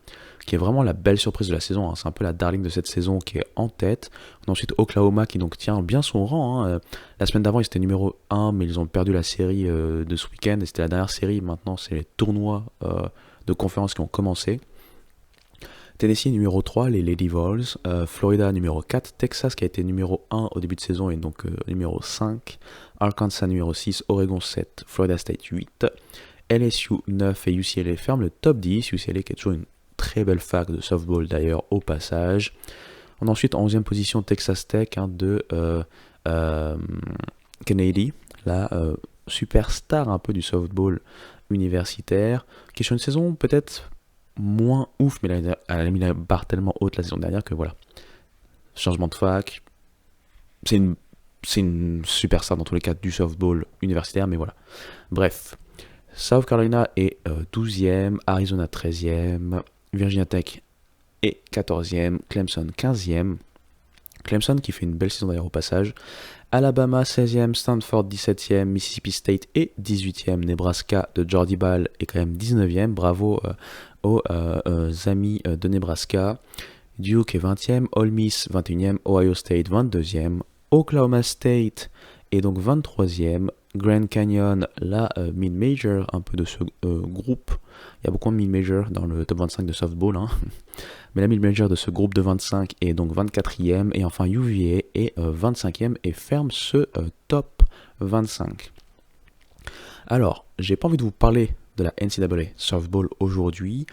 qui est vraiment la belle surprise de la saison. C'est un peu la darling de cette saison qui est en tête. On a ensuite Oklahoma qui donc tient bien son rang. La semaine d'avant, ils étaient numéro 1, mais ils ont perdu la série de ce week-end. Et c'était la dernière série. Maintenant, c'est les tournois de conférence qui ont commencé. Tennessee numéro 3, les Lady Vols, Florida numéro 4, Texas qui a été numéro 1 au début de saison et donc numéro 5, Arkansas numéro 6, Oregon 7, Florida State 8, LSU 9 et UCLA ferment le top 10, UCLA qui est toujours une très belle fac de softball d'ailleurs au passage. On a ensuite en 11e position Texas Tech de Kennedy, la superstar un peu du softball universitaire, qui est sur une saison peut-être moins ouf, mais elle a mis la barre tellement haute la saison dernière que voilà. Changement de fac, c'est une superstar dans tous les cas du softball universitaire, mais voilà. Bref, South Carolina est 12e, Arizona 13e, Virginia Tech est 14e, Clemson 15e. Clemson qui fait une belle saison d'ailleurs au passage. Alabama 16e, Stanford 17e, Mississippi State est 18e, Nebraska de Jordy Ball est quand même 19e, bravo aux amis de Nebraska. Duke est 20e, Ole Miss 21e, Ohio State 22e, Oklahoma State est donc 23e, Grand Canyon, la mid-major un peu de ce groupe. Il y a beaucoup de mid-major dans le top 25 de softball, mais la mid-major de ce groupe de 25 est donc 24e, et enfin UVA est 25e et ferme ce top 25. Alors, j'ai pas envie de vous parler de la NCAA softball aujourd'hui.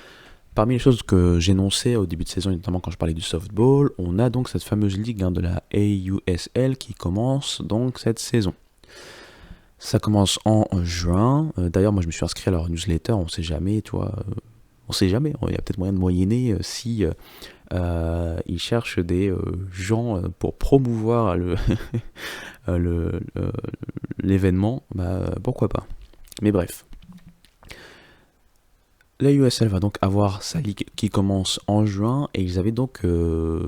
Parmi les choses que j'énonçais au début de saison, notamment quand je parlais du softball, on a donc cette fameuse ligue de la AUSL qui commence donc cette saison. Ça commence en juin. D'ailleurs, moi je me suis inscrit à leur newsletter, on sait jamais, tu vois. On sait jamais, il y a peut-être moyen de moyenner si ils cherchent des gens pour promouvoir l'événement, pourquoi pas. Mais bref. La USL va donc avoir sa ligue qui commence en juin et ils avaient donc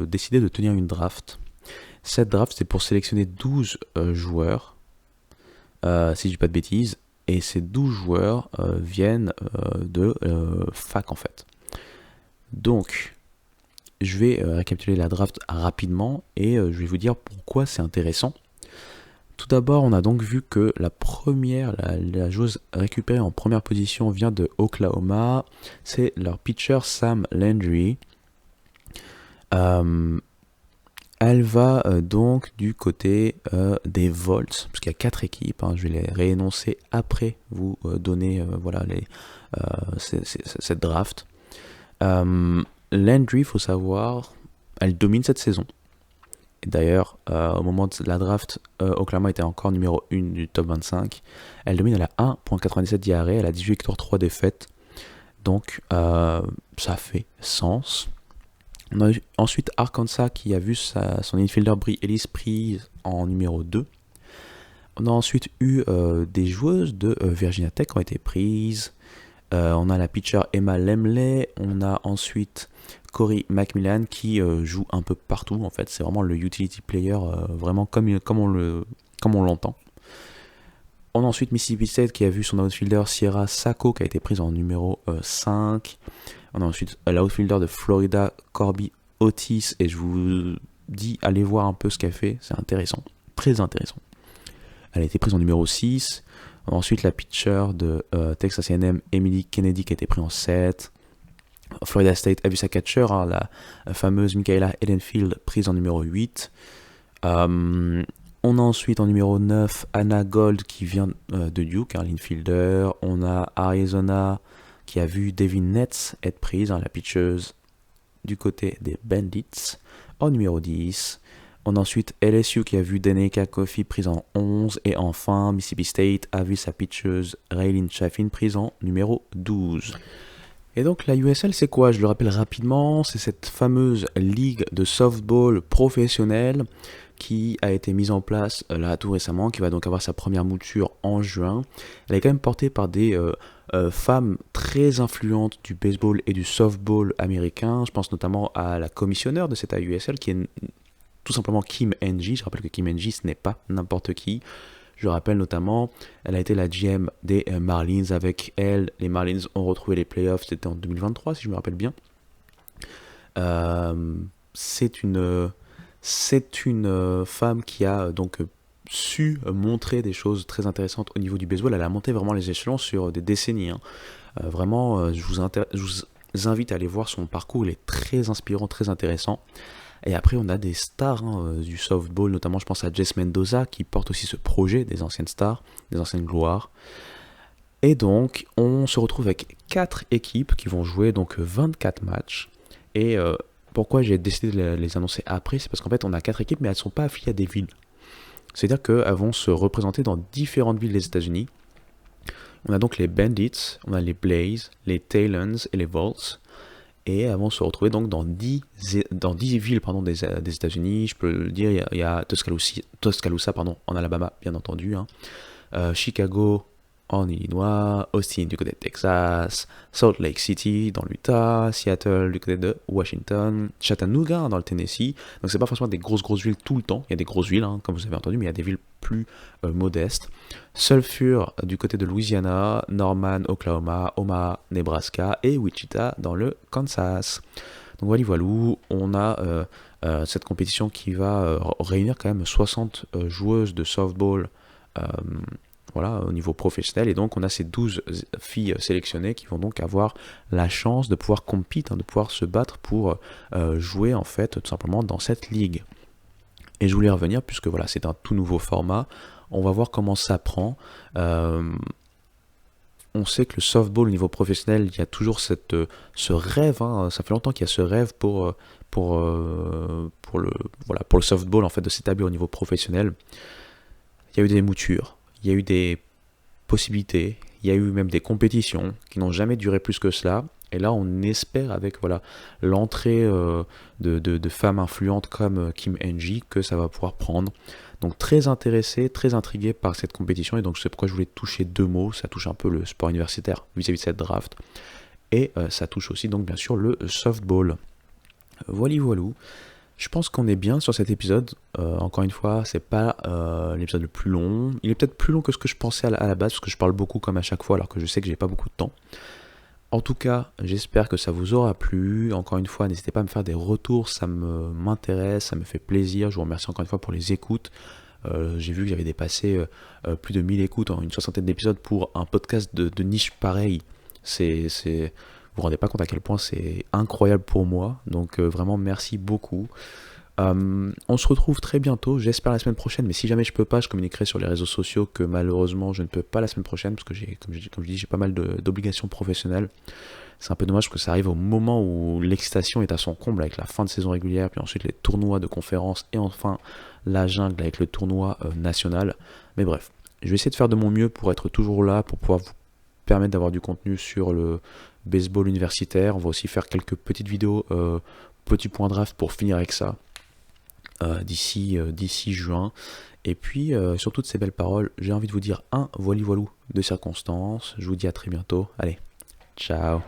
décidé de tenir une draft. Cette draft, c'est pour sélectionner 12 joueurs, si je dis pas de bêtises, et ces 12 joueurs viennent de fac en fait. Donc, je vais récapituler la draft rapidement et je vais vous dire pourquoi c'est intéressant. Tout d'abord, on a donc vu que la joueuse récupérée en première position vient de Oklahoma. C'est leur pitcher Sam Landry. Elle Elle va donc du côté des Volts, parce qu'il y a 4 équipes, hein, je vais les réénoncer après vous donner cette draft. Landry, il faut savoir, elle domine cette saison. Et d'ailleurs, au moment de la draft, Oklahoma était encore numéro 1 du top 25. Elle domine, elle a 1.97 d'IRA, elle a 18 victoires, 3 défaites. Donc, ça fait sens. On a eu ensuite Arkansas qui a vu son infielder Bri Ellis prise en numéro 2. On a ensuite eu des joueuses de Virginia Tech qui ont été prises. On a la pitcher Emma Lemley. On a ensuite Corey McMillan qui joue un peu partout. En fait, c'est vraiment le utility player, vraiment comme on l'entend. On a ensuite Mississippi State qui a vu son outfielder Sierra Sacco qui a été prise en numéro 5. On a ensuite l'outfielder de Florida, Corby Otis, et je vous dis, allez voir un peu ce qu'elle fait, c'est intéressant, très intéressant. Elle a été prise en numéro 6. Ensuite, la pitcher de Texas A&M, Emily Kennedy, qui a été prise en 7. Florida State a vu sa catcher, hein, la fameuse Michaela Edenfield, prise en numéro 8. On a ensuite en numéro 9 Anna Gold qui vient de Duke, hein, l'infielder. On a Arizona qui a vu Devin Netz être prise, hein, la pitcheuse du côté des Bandits, en numéro 10. On a ensuite LSU qui a vu Danica Coffey prise en 11. Et enfin, Mississippi State a vu sa pitcheuse Raylene Chaffin prise en numéro 12. Et donc la USL, c'est quoi? Je le rappelle rapidement, c'est cette fameuse ligue de softball professionnelle qui a été mise en place là tout récemment, qui va donc avoir sa première mouture en juin. Elle est quand même portée par des femmes très influentes du baseball et du softball américain. Je pense notamment à la commissionnaire de cette AUSL qui est tout simplement Kim Ng. Je rappelle que Kim Ng, ce n'est pas n'importe qui. Je rappelle notamment, elle a été la GM des Marlins. Avec elle, les Marlins ont retrouvé les playoffs, c'était en 2023 si je me rappelle bien. C'est une femme qui a donc su montrer des choses très intéressantes au niveau du baseball. Elle a monté vraiment les échelons sur des décennies. Hein. Je vous invite à aller voir son parcours, il est très inspirant, très intéressant. Et après, on a des stars du softball, notamment je pense à Jess Mendoza, qui porte aussi ce projet des anciennes stars, des anciennes gloires. Et donc, on se retrouve avec 4 équipes qui vont jouer donc 24 matchs. Et pourquoi j'ai décidé de les annoncer après, c'est parce qu'en fait, on a 4 équipes, mais elles ne sont pas affiliées à des villes. C'est-à-dire qu'elles vont se représenter dans différentes villes des États-Unis. On a donc les Bandits, on a les Blaze, les Talons et les Volts. Et elles vont se retrouver donc dans 10 villes des États-Unis. Je peux le dire, il y a Tuscaloosa en Alabama, bien entendu. Hein. Chicago en Illinois, Austin du côté de Texas, Salt Lake City dans l'Utah, Seattle du côté de Washington, Chattanooga dans le Tennessee. Donc c'est pas forcément des grosses villes tout le temps. Il y a des grosses villes, hein, comme vous avez entendu, mais il y a des villes plus modestes. Sulphur du côté de Louisiana, Norman, Oklahoma, Omaha, Nebraska et Wichita dans le Kansas. Donc voilà, on a cette compétition qui va réunir quand même 60 joueuses de softball au niveau professionnel, et donc on a ces 12 filles sélectionnées qui vont donc avoir la chance de pouvoir compétir, de pouvoir se battre pour jouer en fait tout simplement dans cette ligue. Et je voulais revenir puisque voilà, c'est un tout nouveau format, on va voir comment ça prend. On sait que le softball au niveau professionnel, il y a toujours ce rêve, hein, ça fait longtemps qu'il y a ce rêve pour le softball en fait de s'établir au niveau professionnel. Il y a eu des moutures, il y a eu des possibilités, il y a eu même des compétitions qui n'ont jamais duré plus que cela. Et là, on espère avec l'entrée de femmes influentes comme Kim Ng que ça va pouvoir prendre. Donc très intéressé, très intrigué par cette compétition. Et donc c'est pourquoi je voulais toucher 2 mots. Ça touche un peu le sport universitaire vis-à-vis de cette draft. Et ça touche aussi donc bien sûr le softball. Voilà. Je pense qu'on est bien sur cet épisode. Encore une fois, c'est pas l'épisode le plus long. Il est peut-être plus long que ce que je pensais à la base, parce que je parle beaucoup comme à chaque fois, alors que je sais que j'ai pas beaucoup de temps. En tout cas, j'espère que ça vous aura plu. Encore une fois, n'hésitez pas à me faire des retours, ça m'intéresse, ça me fait plaisir. Je vous remercie encore une fois pour les écoutes. J'ai vu que j'avais dépassé plus de 1000 écoutes en une soixantaine d'épisodes pour un podcast de niche pareil. Vous vous rendez pas compte à quel point c'est incroyable pour moi. Donc vraiment, merci beaucoup. On se retrouve très bientôt, j'espère la semaine prochaine, mais si jamais je peux pas, je communiquerai sur les réseaux sociaux que malheureusement je ne peux pas la semaine prochaine, parce que comme je dis, j'ai pas mal d'obligations professionnelles. C'est un peu dommage parce que ça arrive au moment où l'excitation est à son comble avec la fin de saison régulière, puis ensuite les tournois de conférences et enfin la jungle avec le tournoi national. Mais bref, je vais essayer de faire de mon mieux pour être toujours là, pour pouvoir vous permettre d'avoir du contenu sur le baseball universitaire. On va aussi faire quelques petites vidéos, petits points draft pour finir avec ça d'ici juin. Et puis, sur toutes ces belles paroles, j'ai envie de vous dire un voili voilou de circonstances. Je vous dis à très bientôt. Allez, ciao.